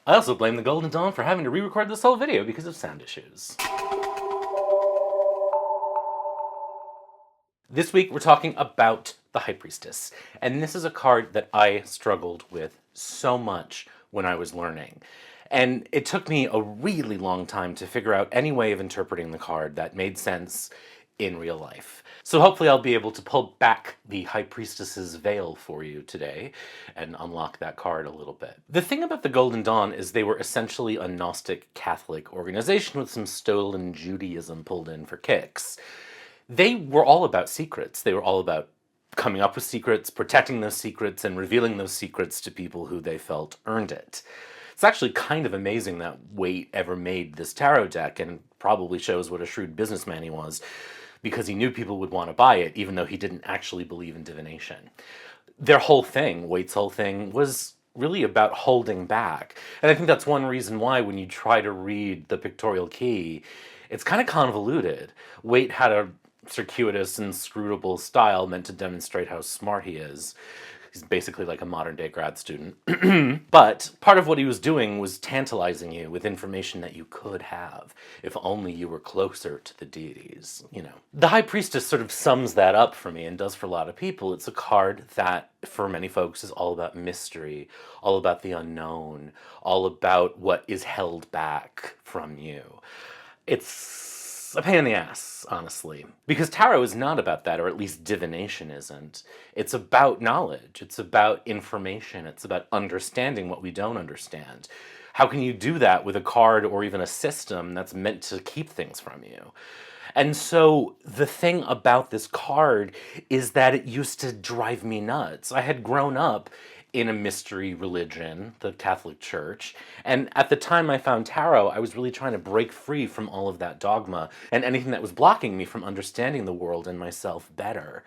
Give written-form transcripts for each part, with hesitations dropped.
I also blame the Golden Dawn for having to re-record this whole video because of sound issues. This week we're talking about the High Priestess, and this is a card that I struggled with so much when I was learning. And it took me a really long time to figure out any way of interpreting the card that made sense in real life. So hopefully I'll be able to pull back the High Priestess's veil for you today and unlock that card a little bit. The thing about the Golden Dawn is they were essentially a Gnostic Catholic organization with some stolen Judaism pulled in for kicks. They were all about secrets. They were all about coming up with secrets, protecting those secrets, and revealing those secrets to people who they felt earned it. It's actually kind of amazing that Waite ever made this tarot deck, and probably shows what a shrewd businessman he was, because he knew people would want to buy it, even though he didn't actually believe in divination. Their whole thing, Waite's whole thing, was really about holding back. And I think that's one reason why when you try to read the pictorial key, it's kind of convoluted. Waite had a circuitous, inscrutable style meant to demonstrate how smart he is. He's basically like a modern-day grad student. But part of what he was doing was tantalizing you with information that you could have, if only you were closer to the deities, you know. The High Priestess sort of sums that up for me, and does for a lot of people. It's a card that, for many folks, is all about mystery, all about the unknown, all about what is held back from you. It's a pain in the ass, honestly. Because tarot is not about that, or at least divination isn't. It's about knowledge. It's about information. It's about understanding what we don't understand. How can you do that with a card or even a system that's meant to keep things from you? And so the thing about this card is that it used to drive me nuts. I had grown up in a mystery religion, the Catholic Church, and at the time I found tarot, I was really trying to break free from all of that dogma and anything that was blocking me from understanding the world and myself better.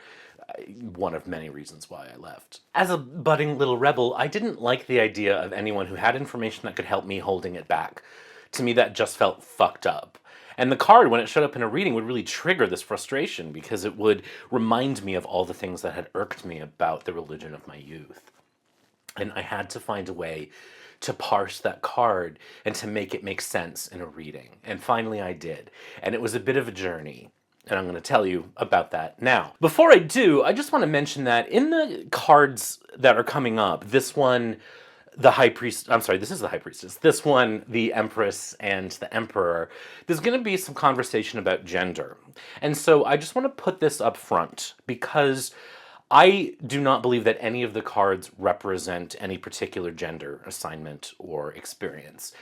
One of many reasons why I left. As a budding little rebel, I didn't like the idea of anyone who had information that could help me holding it back. To me, that just felt fucked up. And the card, when it showed up in a reading, would really trigger this frustration because it would remind me of all the things that had irked me about the religion of my youth. And I had to find a way to parse that card and to make it make sense in a reading. And finally I did. And it was a bit of a journey. And I'm going to tell you about that now. Before I do, I just want to mention that in the cards that are coming up, this one, the High Priest, I'm sorry, this is the High Priestess. This one, the Empress and the Emperor, there's going to be some conversation about gender. And so I just want to put this up front because I do not believe that any of the cards represent any particular gender assignment or experience.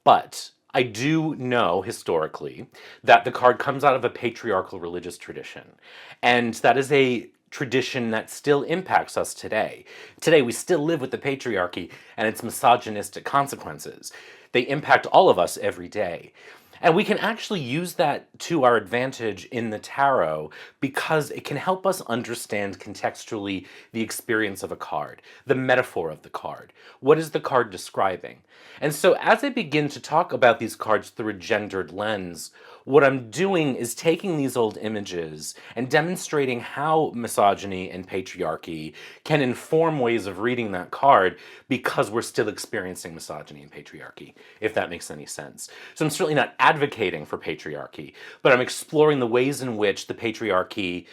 But I do know, historically, that the card comes out of a patriarchal religious tradition. And that is a tradition that still impacts us today. Today, we still live with the patriarchy and its misogynistic consequences. They impact all of us every day. And we can actually use that to our advantage in the tarot because it can help us understand contextually the experience of a card, the metaphor of the card. What is the card describing? And so as I begin to talk about these cards through a gendered lens, what I'm doing is taking these old images and demonstrating how misogyny and patriarchy can inform ways of reading that card because we're still experiencing misogyny and patriarchy, if that makes any sense. So I'm certainly not advocating for patriarchy, but I'm exploring the ways in which the patriarchy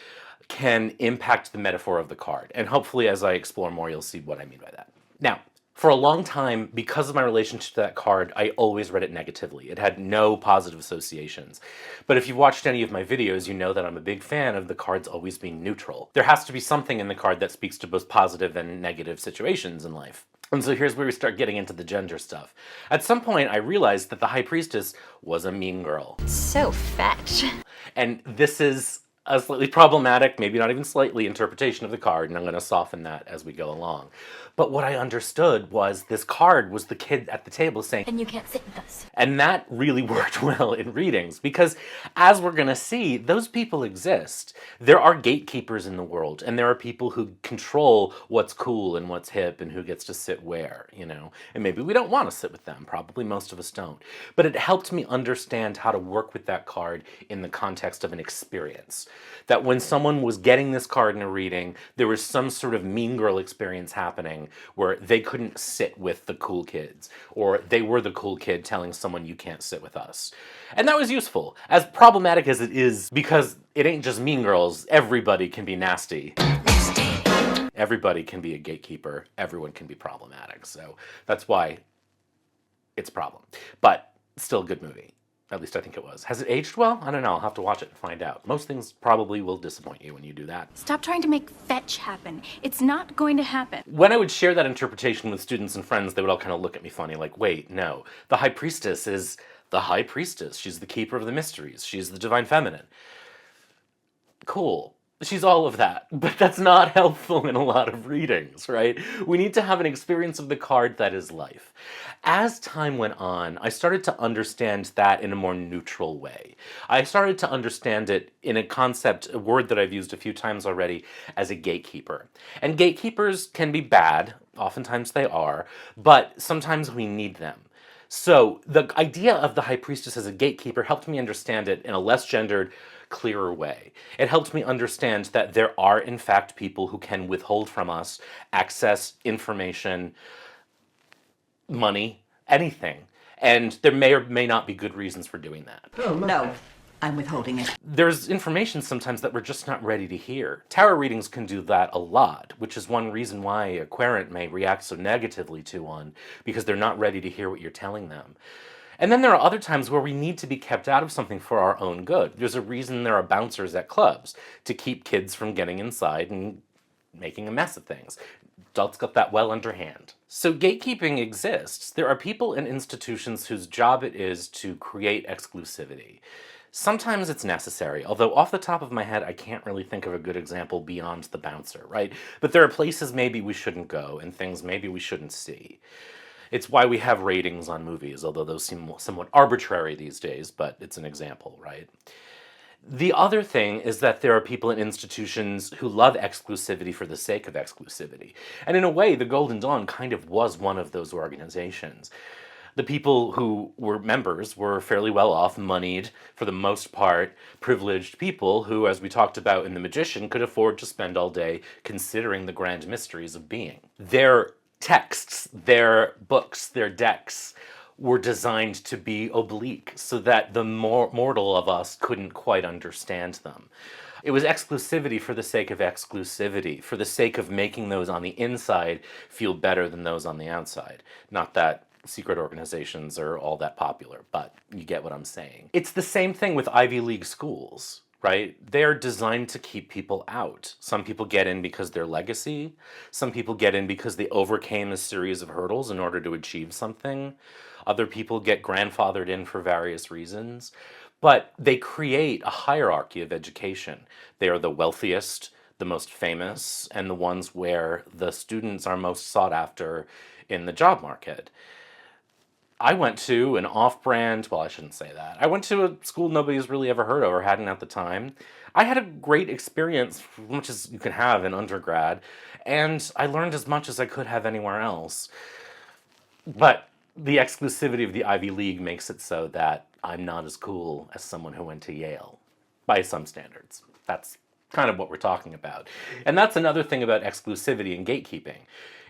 can impact the metaphor of the card. And hopefully as I explore more, you'll see what I mean by that. Now, for a long time, because of my relationship to that card, I always read it negatively. It had no positive associations. But if you've watched any of my videos, you know that I'm a big fan of the cards always being neutral. There has to be something in the card that speaks to both positive and negative situations in life. And so here's where we start getting into the gender stuff. At some point, I realized that the High Priestess was a mean girl. So fetch. And this is a slightly problematic, maybe not even slightly, interpretation of the card, and I'm going to soften that as we go along. But what I understood was this card was the kid at the table saying, "And you can't sit with us." And that really worked well in readings because, as we're going to see, those people exist. There are gatekeepers in the world, and there are people who control what's cool and what's hip and who gets to sit where, you know. And maybe we don't want to sit with them. Probably most of us don't. But it helped me understand how to work with that card in the context of an experience. That when someone was getting this card in a reading, there was some sort of mean girl experience happening where they couldn't sit with the cool kids, or they were the cool kid telling someone you can't sit with us. And that was useful. As problematic as it is, because it ain't just mean girls, everybody can be nasty. Everybody can be a gatekeeper. Everyone can be problematic. So that's why it's a problem. But still a good movie. At least I think it was. Has it aged well? I don't know. I'll have to watch it and find out. Most things probably will disappoint you when you do that. Stop trying to make fetch happen. It's not going to happen. When I would share that interpretation with students and friends, they would all kind of look at me funny, like, wait, no. The High Priestess is the High Priestess. She's the keeper of the mysteries. She's the divine feminine. Cool. She's all of that, but that's not helpful in a lot of readings, right? We need to have an experience of the card that is life. As time went on, I started to understand that in a more neutral way. I started to understand it in a concept, a word that I've used a few times already, as a gatekeeper. And gatekeepers can be bad, oftentimes they are, but sometimes we need them. So the idea of the High Priestess as a gatekeeper helped me understand it in a less gendered, clearer way. It helped me understand that there are, in fact, people who can withhold from us access, information, money, anything. And there may or may not be good reasons for doing that. No, I'm withholding it. There's information sometimes that we're just not ready to hear. Tarot readings can do that a lot, which is one reason why a querent may react so negatively to one, because they're not ready to hear what you're telling them. And then there are other times where we need to be kept out of something for our own good. There's a reason there are bouncers at clubs, to keep kids from getting inside and making a mess of things. Adults got that well underhand. So gatekeeping exists. There are people and institutions whose job it is to create exclusivity. Sometimes it's necessary, although off the top of my head, I can't really think of a good example beyond the bouncer, right? But there are places maybe we shouldn't go and things maybe we shouldn't see. It's why we have ratings on movies, although those seem somewhat arbitrary these days, but it's an example, right? The other thing is that there are people in institutions who love exclusivity for the sake of exclusivity. And in a way, the Golden Dawn kind of was one of those organizations. The people who were members were fairly well off, moneyed, for the most part, privileged people who, as we talked about in The Magician, could afford to spend all day considering the grand mysteries of being. Their texts, their books, their decks were designed to be oblique so that the mortal of us couldn't quite understand them. It was exclusivity for the sake of exclusivity, for the sake of making those on the inside feel better than those on the outside. Not that secret organizations are all that popular, but you get what I'm saying. It's the same thing with Ivy League schools, right? They're designed to keep people out. Some people get in because they're legacy. Some people get in because they overcame a series of hurdles in order to achieve something. Other people get grandfathered in for various reasons. But they create a hierarchy of education. They are the wealthiest, the most famous, and the ones where the students are most sought after in the job market. I went to an off-brand, well, I shouldn't say that. I went to a school nobody's really ever heard of or hadn't at the time. I had a great experience, as much as you can have in undergrad, and I learned as much as I could have anywhere else. But the exclusivity of the Ivy League makes it so that I'm not as cool as someone who went to Yale, by some standards. That's kind of what we're talking about. And that's another thing about exclusivity and gatekeeping.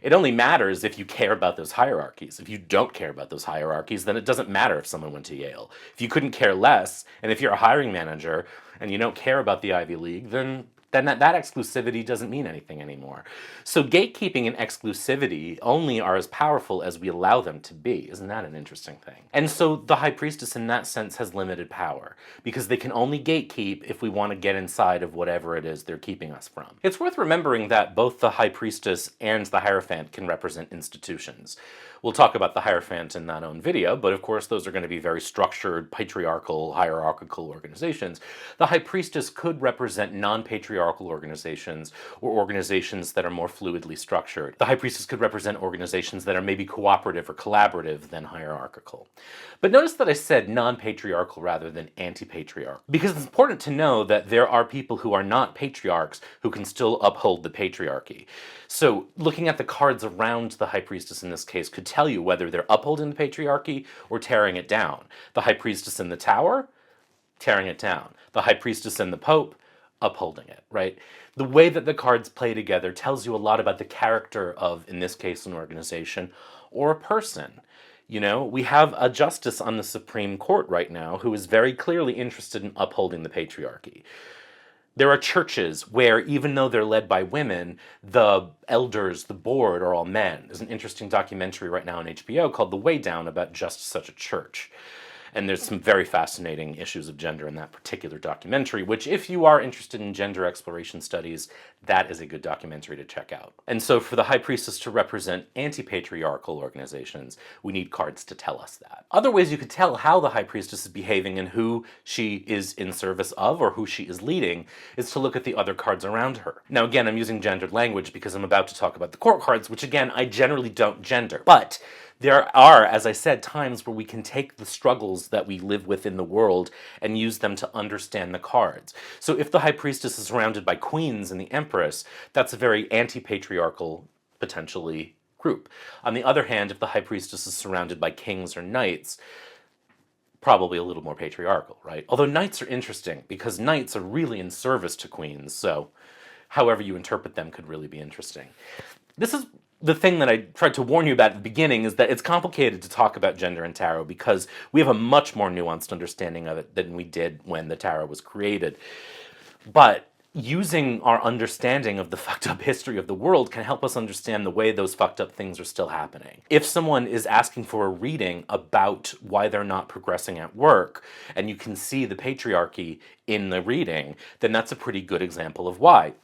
It only matters if you care about those hierarchies. If you don't care about those hierarchies, then it doesn't matter if someone went to Yale. If you couldn't care less, and if you're a hiring manager and you don't care about the Ivy League, then that exclusivity doesn't mean anything anymore. So gatekeeping and exclusivity only are as powerful as we allow them to be. Isn't that an interesting thing? And so the High Priestess in that sense has limited power, because they can only gatekeep if we want to get inside of whatever it is they're keeping us from. It's worth remembering that both the High Priestess and the Hierophant can represent institutions. We'll talk about the Hierophant in that own video, but of course those are going to be very structured, patriarchal, hierarchical organizations. The High Priestess could represent non-patriarchal organizations, or organizations that are more fluidly structured. The High Priestess could represent organizations that are maybe cooperative or collaborative than hierarchical. But notice that I said non-patriarchal rather than anti-patriarchal, because it's important to know that there are people who are not patriarchs who can still uphold the patriarchy. So looking at the cards around the High Priestess in this case could tell you whether they're upholding the patriarchy or tearing it down. The High Priestess in the Tower, tearing it down. The High Priestess and the Pope, upholding it, right? The way that the cards play together tells you a lot about the character of, in this case, an organization or a person. You know, we have a justice on the Supreme Court right now who is very clearly interested in upholding the patriarchy. There are churches where, even though they're led by women, the elders, the board, are all men. There's an interesting documentary right now on HBO called The Way Down about just such a church. And there's some very fascinating issues of gender in that particular documentary, which, if you are interested in gender exploration studies, that is a good documentary to check out. And so for the High Priestess to represent anti-patriarchal organizations, we need cards to tell us that. Other ways you could tell how the High Priestess is behaving and who she is in service of or who she is leading is to look at the other cards around her. Now again, I'm using gendered language because I'm about to talk about the court cards, which again, I generally don't gender. But there are, as I said, times where we can take the struggles that we live with in the world and use them to understand the cards. So if the High Priestess is surrounded by queens and the Empress, that's a very anti-patriarchal, potentially, group. On the other hand, if the High Priestess is surrounded by kings or knights, probably a little more patriarchal, right? Although knights are interesting, because knights are really in service to queens, so however you interpret them could really be interesting. This is the thing that I tried to warn you about at the beginning, is that it's complicated to talk about gender and tarot because we have a much more nuanced understanding of it than we did when the tarot was created. But using our understanding of the fucked up history of the world can help us understand the way those fucked up things are still happening. If someone is asking for a reading about why they're not progressing at work, and you can see the patriarchy in the reading, then that's a pretty good example of why.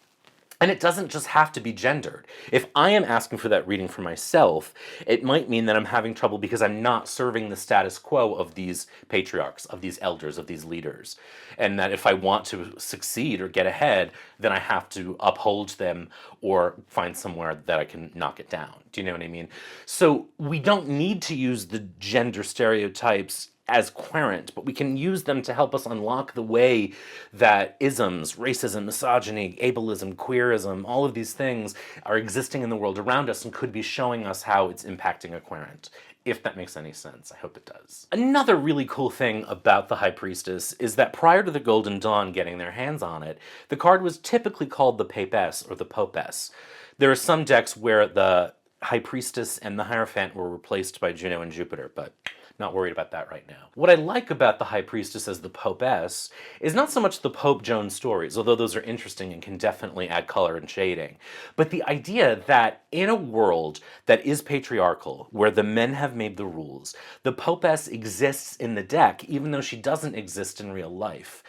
And it doesn't just have to be gendered. If I am asking for that reading for myself, it might mean that I'm having trouble because I'm not serving the status quo of these patriarchs, of these elders, of these leaders. And that if I want to succeed or get ahead, then I have to uphold them or find somewhere that I can knock it down. Do you know what I mean? So we don't need to use the gender stereotypes as querent, but we can use them to help us unlock the way that isms, racism, misogyny, ableism, queerism, all of these things are existing in the world around us and could be showing us how it's impacting a querent. If that makes any sense. I hope it does. Another really cool thing about the High Priestess is that prior to the Golden Dawn getting their hands on it, the card was typically called the Papess or the Popess. There are some decks where the High Priestess and the Hierophant were replaced by Juno and Jupiter, but not worried about that right now. What I like about the High Priestess as the Popess is not so much the Pope Joan stories, although those are interesting and can definitely add color and shading, but the idea that in a world that is patriarchal, where the men have made the rules, the Popess exists in the deck even though she doesn't exist in real life.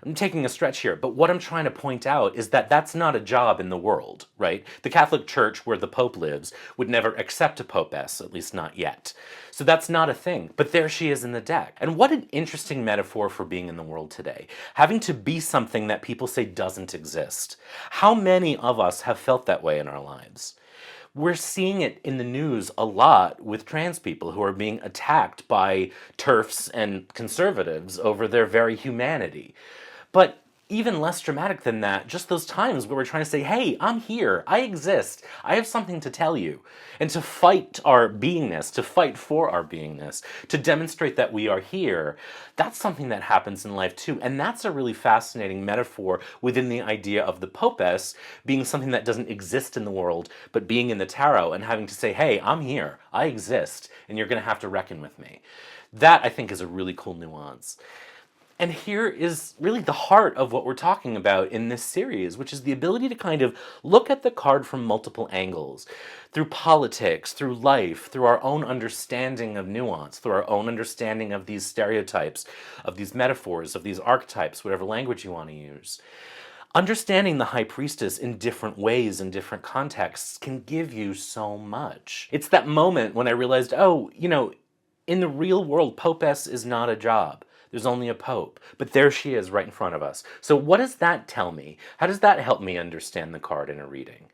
I'm taking a stretch here, but what I'm trying to point out is that that's not a job in the world, right? The Catholic Church, where the Pope lives, would never accept a Popess, at least not yet. So that's not a thing, but there she is in the deck. And what an interesting metaphor for being in the world today. Having to be something that people say doesn't exist. How many of us have felt that way in our lives? We're seeing it in the news a lot with trans people who are being attacked by TERFs and conservatives over their very humanity. But even less dramatic than that, just those times where we're trying to say, hey, I'm here, I exist, I have something to tell you. And to fight our beingness, to fight for our beingness, to demonstrate that we are here, that's something that happens in life too. And that's a really fascinating metaphor within the idea of the Popess being something that doesn't exist in the world, but being in the tarot and having to say, hey, I'm here, I exist, and you're going to have to reckon with me. That, I think, is a really cool nuance. And here is really the heart of what we're talking about in this series, which is the ability to kind of look at the card from multiple angles, through politics, through life, through our own understanding of nuance, through our own understanding of these stereotypes, of these metaphors, of these archetypes, whatever language you want to use. Understanding the High Priestess in different ways, in different contexts, can give you so much. It's that moment when I realized, oh, you know, in the real world, Popess is not a job. There's only a pope, but there she is right in front of us. So what does that tell me? How does that help me understand the card in a reading?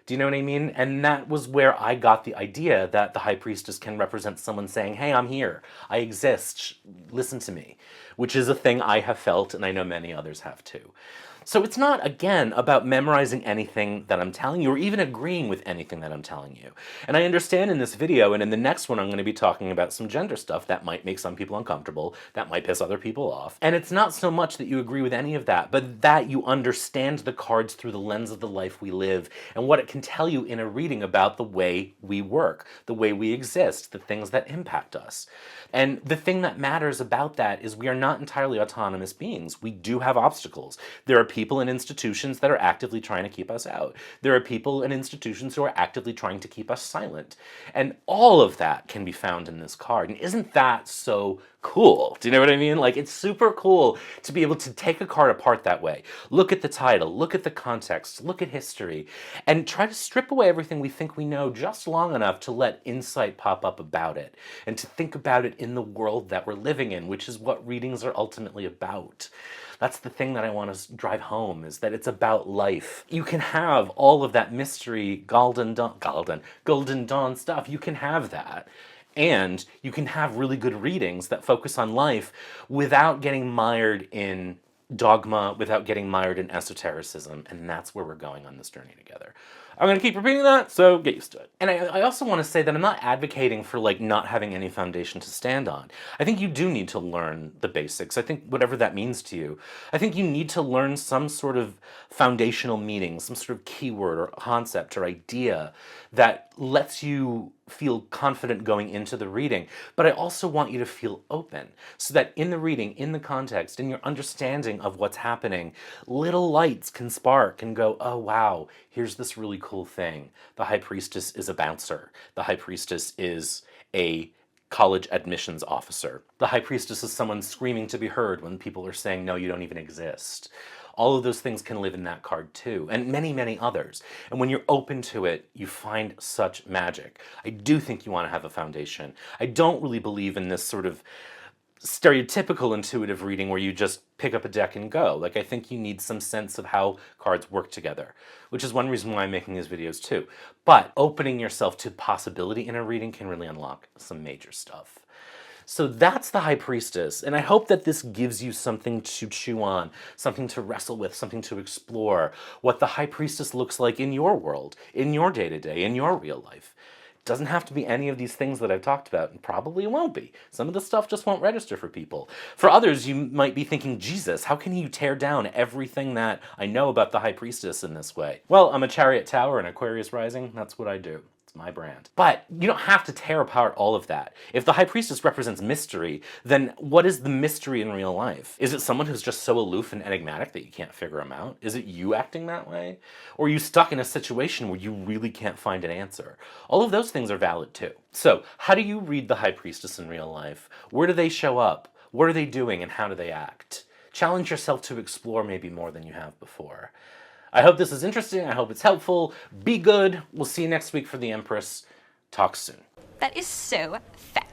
Do you know what I mean? And that was where I got the idea that the High Priestess can represent someone saying, hey, I'm here, I exist, listen to me, which is a thing I have felt and I know many others have too. So it's not, again, about memorizing anything that I'm telling you or even agreeing with anything that I'm telling you. And I understand in this video and in the next one I'm going to be talking about some gender stuff that might make some people uncomfortable, that might piss other people off. And it's not so much that you agree with any of that, but that you understand the cards through the lens of the life we live and what it can tell you in a reading about the way we work, the way we exist, the things that impact us. And the thing that matters about that is we are not entirely autonomous beings. We do have obstacles. There are people and institutions that are actively trying to keep us out. There are people and institutions who are actively trying to keep us silent. And all of that can be found in this card. And isn't that so cool? Do you know what I mean? Like, it's super cool to be able to take a card apart that way. Look at the title, look at the context, look at history, and try to strip away everything we think we know just long enough to let insight pop up about it, and to think about it in the world that we're living in, which is what readings are ultimately about. That's the thing that I want to drive home, is that it's about life. You can have all of that mystery, golden dawn stuff. You can have that. And you can have really good readings that focus on life without getting mired in dogma, without getting mired in esotericism. And that's where we're going on this journey together. I'm going to keep repeating that, so get used to it. And I also want to say that I'm not advocating for like not having any foundation to stand on. I think you do need to learn the basics. I think whatever that means to you, I think you need to learn some sort of foundational meaning, some sort of keyword or concept or idea that lets you feel confident going into the reading. But I also want you to feel open so that in the reading, in the context, in your understanding of what's happening, little lights can spark and go, oh wow, here's this really cool thing. The High Priestess is a bouncer. The High Priestess is a college admissions officer. The High Priestess is someone screaming to be heard when people are saying, no, you don't even exist. All of those things can live in that card too, and many, many others. And when you're open to it, you find such magic. I do think you want to have a foundation. I don't really believe in this sort of stereotypical intuitive reading where you just pick up a deck and go. Like, I think you need some sense of how cards work together, which is one reason why I'm making these videos too. But opening yourself to possibility in a reading can really unlock some major stuff. So that's the High Priestess, and I hope that this gives you something to chew on, something to wrestle with, something to explore, what the High Priestess looks like in your world, in your day-to-day, in your real life. It doesn't have to be any of these things that I've talked about, and probably won't be. Some of the stuff just won't register for people. For others, you might be thinking, Jesus, how can you tear down everything that I know about the High Priestess in this way? Well, I'm a Chariot Tower and Aquarius Rising. That's what I do. It's my brand. But you don't have to tear apart all of that. If the High Priestess represents mystery, then what is the mystery in real life? Is it someone who's just so aloof and enigmatic that you can't figure them out? Is it you acting that way? Or are you stuck in a situation where you really can't find an answer? All of those things are valid too. So, how do you read the High Priestess in real life? Where do they show up? What are they doing and how do they act? Challenge yourself to explore maybe more than you have before. I hope this is interesting. I hope it's helpful. Be good. We'll see you next week for the Empress. Talk soon. That is so fat.